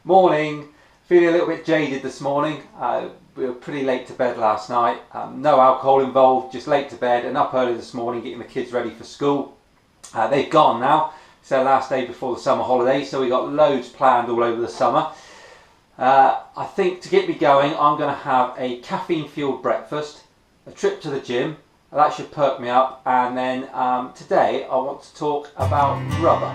Morning. Feeling a little bit jaded this morning. We were pretty late to bed last night. No alcohol involved, just late to bed and up early this morning getting the kids ready for school. They've gone now. It's their last day before the summer holidays, so we got loads planned all over the summer. I think to get me going, I'm going to have a caffeine-fueled breakfast, a trip to the gym. That should perk me up, and then today I want to talk about rubber.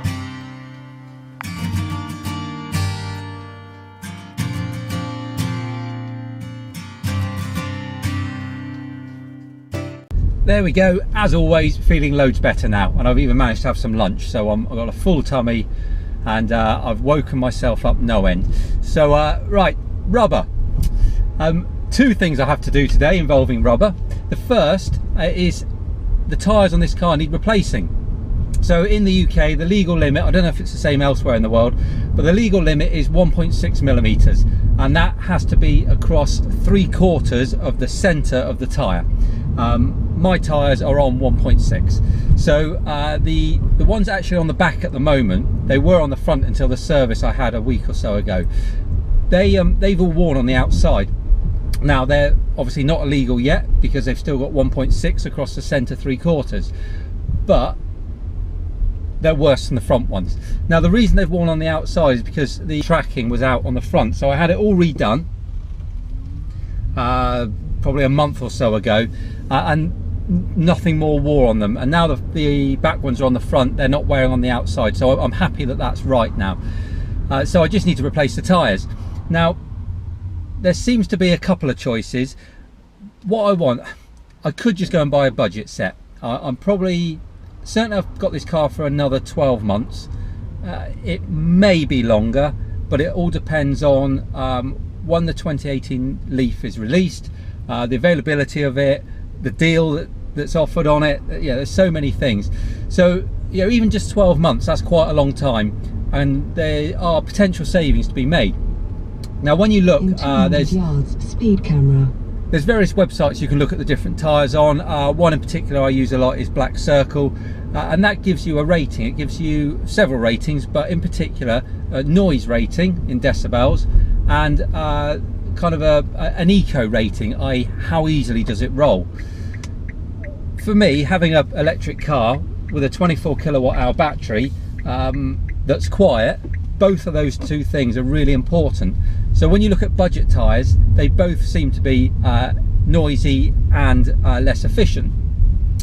There we go, as always, feeling loads better now, and I've even managed to have some lunch, so I've got a full tummy and I've woken myself up no end. So right, rubber. Two things I have to do today involving rubber. The first is the tyres on this car need replacing. So in the UK, the legal limit, I don't know if it's the same elsewhere in the world, but the legal limit is 1.6 millimeters, and that has to be across 3/4 of the centre of the tyre. My tyres are on 1.6, so the ones actually on the back at the moment, they were on the front until the service I had a week or so ago. They've all worn on the outside. Now they're obviously not illegal yet because they've still got 1.6 across the centre 3/4, but they're worse than the front ones. Now the reason they've worn on the outside is because the tracking was out on the front, so I had it all redone probably a month or so ago, and nothing more wore on them, and now the back ones are on the front, they're not wearing on the outside, so I'm happy that that's right now. So I just need to replace the tyres. Now there seems to be a couple of choices. What I want, I could just go and buy a budget set. I'm probably certain I've got this car for another 12 months. It may be longer, but it all depends on when the 2018 Leaf is released, the availability of it, the deal that's offered on it. Yeah, there's so many things. So you know, even just 12 months, that's quite a long time, and there are potential savings to be made. Now when you look, there's speed camera. There's various websites you can look at the different tyres on. One in particular I use a lot is Black Circle, and that gives you a rating. It gives you several ratings, but in particular a noise rating in decibels, and kind of an eco rating, i.e. how easily does it roll. For me, having an electric car with a 24 kilowatt hour battery that's quiet, both of those two things are really important. So when you look at budget tyres, they both seem to be noisy and less efficient.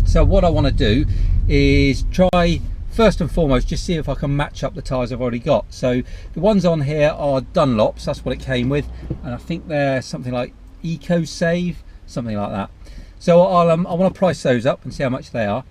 So what I want to do is try, first and foremost, just see if I can match up the tyres I've already got. So the ones on here are Dunlops, that's what it came with, and I think they're something like Eco Save, something like that. So I want to price those up and see how much they are.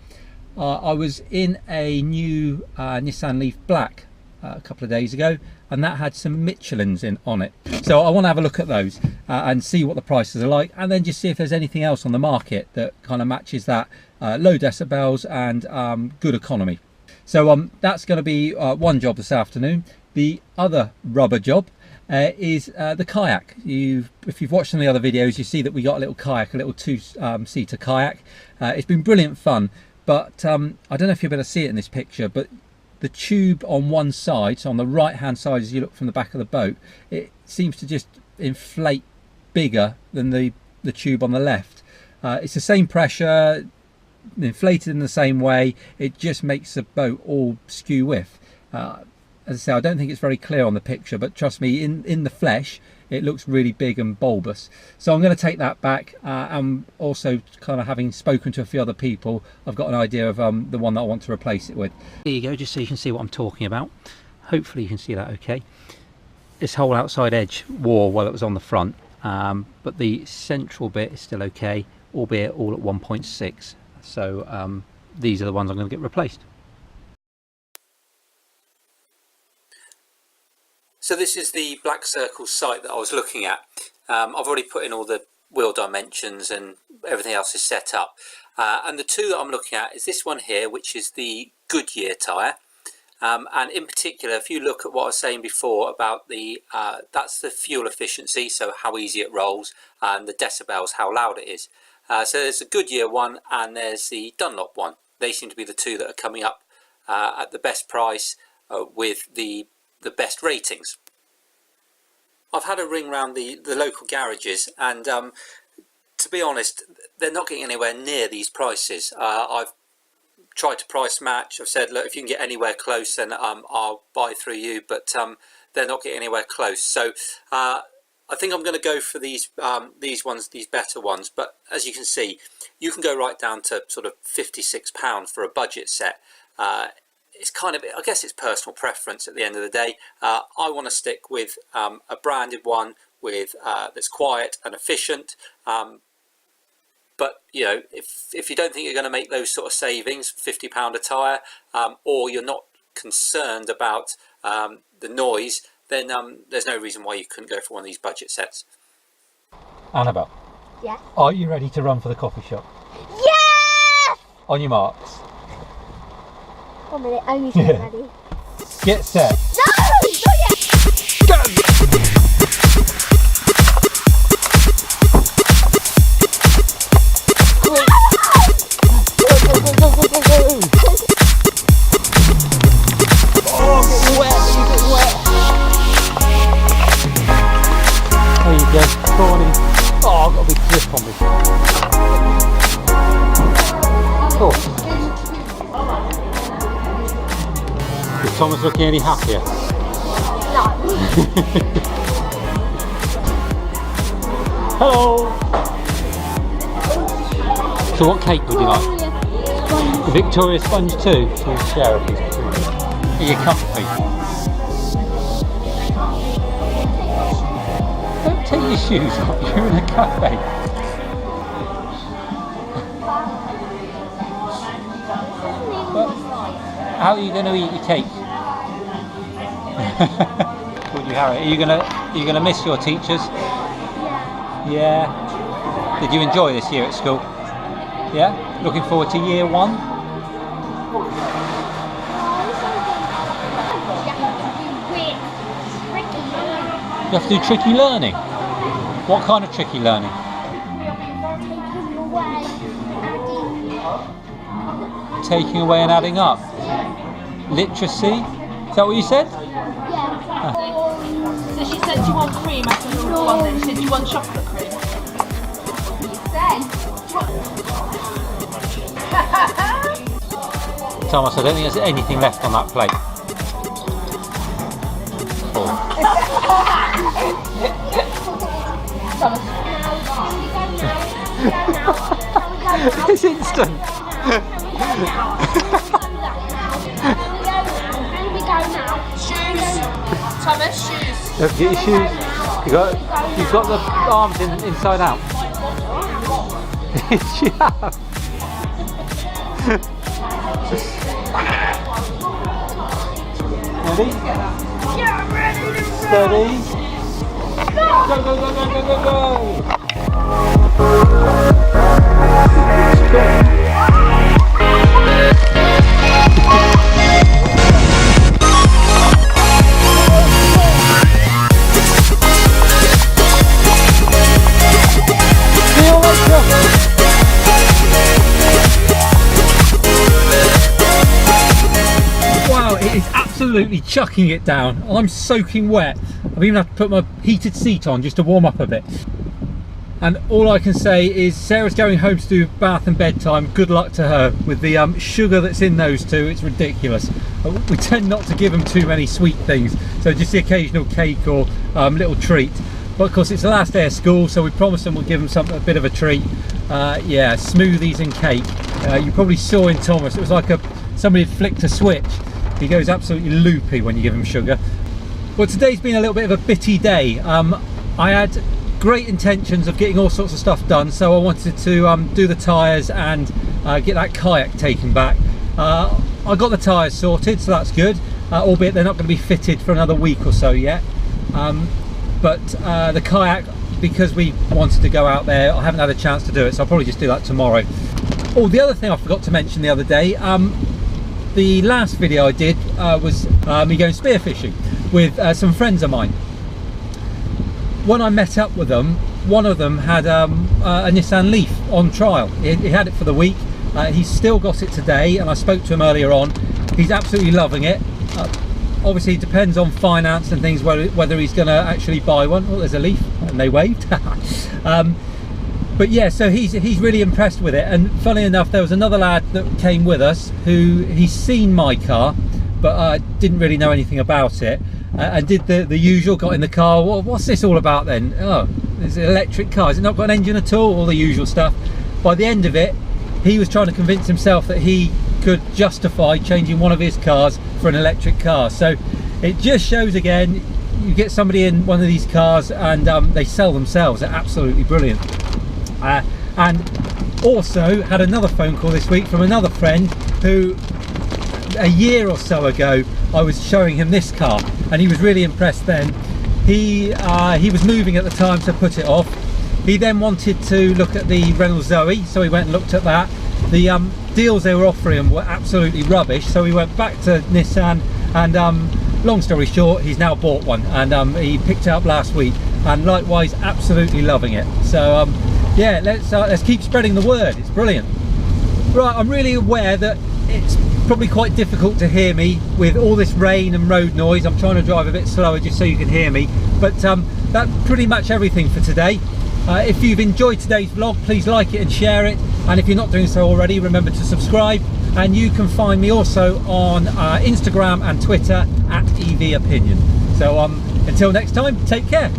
I was in a new Nissan Leaf Black a couple of days ago, and that had some Michelins on it, so I want to have a look at those and see what the prices are like, and then just see if there's anything else on the market that kind of matches that, low decibels and good economy. So that's going to be one job this afternoon. The other rubber job is the kayak. If you've watched some of the other videos, you see that we got a little kayak, a little two-seater kayak. It's been brilliant fun, but I don't know if you'll be able to see it in this picture, but the tube on one side, so on the right hand side as you look from the back of the boat, it seems to just inflate bigger than the tube on the left. It's the same pressure, inflated in the same way, it just makes the boat all skew with. As I say, I don't think it's very clear on the picture, but trust me, in the flesh it looks really big and bulbous. So I'm going to take that back, and also kind of having spoken to a few other people, I've got an idea of the one that I want to replace it with. There you go, just so you can see what I'm talking about. Hopefully you can see that okay. This whole outside edge wore while it was on the front, but the central bit is still okay, albeit all at 1.6. So these are the ones I'm going to get replaced. So this is the Black Circle site that I was looking at. I've already put in all the wheel dimensions and everything else is set up. And the two that I'm looking at is this one here, which is the Goodyear tyre. And in particular, if you look at what I was saying before about that's the fuel efficiency, so how easy it rolls, and the decibels, how loud it is. So there's the Goodyear one and there's the Dunlop one. They seem to be the two that are coming up at the best price with the best ratings. I've had a ring round the local garages, and to be honest, they're not getting anywhere near these prices. I've tried to price match. I've said, look, if you can get anywhere close, then I'll buy through you, but they're not getting anywhere close. So I think I'm going to go for these ones, these better ones. But as you can see, you can go right down to sort of £56 for a budget set. It's kind of, I guess it's personal preference at the end of the day. I want to stick with a branded one with that's quiet and efficient. But you know, if you don't think you're going to make those sort of savings, £50 a tyre, or you're not concerned about the noise, then there's no reason why you couldn't go for one of these budget sets. Annabelle. Yeah. Are you ready to run for the coffee shop? Yes! On your marks. 1 minute, only yeah. Ready. Get set. No! Not yet! Go! Oh, I've got a big grip on me. Oh. Is Thomas looking any happier? No. Hello. So what cake would you like? The Victoria sponge too? We'll share a piece between you. Are you comfy? Don't take your shoes off, you're in a cafe. But how are you going to eat your cake? Would you, Harry? Are you gonna miss your teachers? Yeah. Did you enjoy this year at school? Yeah? Looking forward to year one? You have to do tricky learning? What kind of tricky learning? Taking away and adding up? Literacy? Is that what you said? Yeah. So she said, do you want cream? I said, no, one then. She said, do you want chocolate cream? Thomas, I don't think there's anything left on that plate. It's instant. Shoes. Thomas, shoes. Get your shoes. You've got the arms inside out. Yeah. Ready? Get ready to Steady. Go, go, go, go, go, go, go. Wow, it is absolutely chucking it down. I'm soaking wet. I've even had to put my heated seat on just to warm up a bit. And all I can say is Sarah's going home to do bath and bedtime. Good luck to her with the sugar that's in those two. It's ridiculous. We tend not to give them too many sweet things, so just the occasional cake or little treat. But of course it's the last day of school, so we promised them we'll give them something, a bit of a treat. Yeah, smoothies and cake. You probably saw in Thomas, it was like somebody had flicked a switch. He goes absolutely loopy when you give him sugar. Well, today's been a little bit of a bitty day. I had great intentions of getting all sorts of stuff done, so I wanted to do the tyres and get that kayak taken back. I got the tyres sorted, so that's good, albeit they're not going to be fitted for another week or so yet. But the kayak, because we wanted to go out there, I haven't had a chance to do it, so I'll probably just do that tomorrow. Oh, the other thing I forgot to mention the other day, the last video I did was me going spearfishing with some friends of mine. When I met up with them, one of them had a Nissan Leaf on trial. He had it for the week. He's still got it today, and I spoke to him earlier on. He's absolutely loving it. Obviously it depends on finance and things, whether he's going to actually buy one. Oh, there's a leaf and they waved. But yeah, so he's really impressed with it. And funny enough, there was another lad that came with us who he's seen my car, but didn't really know anything about it, and did the usual, got in the car. Well, what's this all about then? Oh, it's an electric car. Has it not got an engine at all the usual stuff. By the end of it, he was trying to convince himself that he could justify changing one of his cars for an electric car. So it just shows again, you get somebody in one of these cars and they sell themselves. They're absolutely brilliant. And also had another phone call this week from another friend who, a year or so ago, I was showing him this car and he was really impressed then. He was moving at the time, so put it off. He then wanted to look at the Renault Zoe, so he went and looked at that. The deals they were offering him were absolutely rubbish, so he went back to Nissan, and long story short, he's now bought one, and he picked it up last week, and likewise absolutely loving it. So yeah, let's keep spreading the word. It's brilliant. Right, I'm really aware that it's probably quite difficult to hear me with all this rain and road noise. I'm trying to drive a bit slower just so you can hear me, but that's pretty much everything for today. If you've enjoyed today's vlog, please like it and share it, and if you're not doing so already, remember to subscribe. And you can find me also on Instagram and Twitter at EV Opinion. So until next time, take care.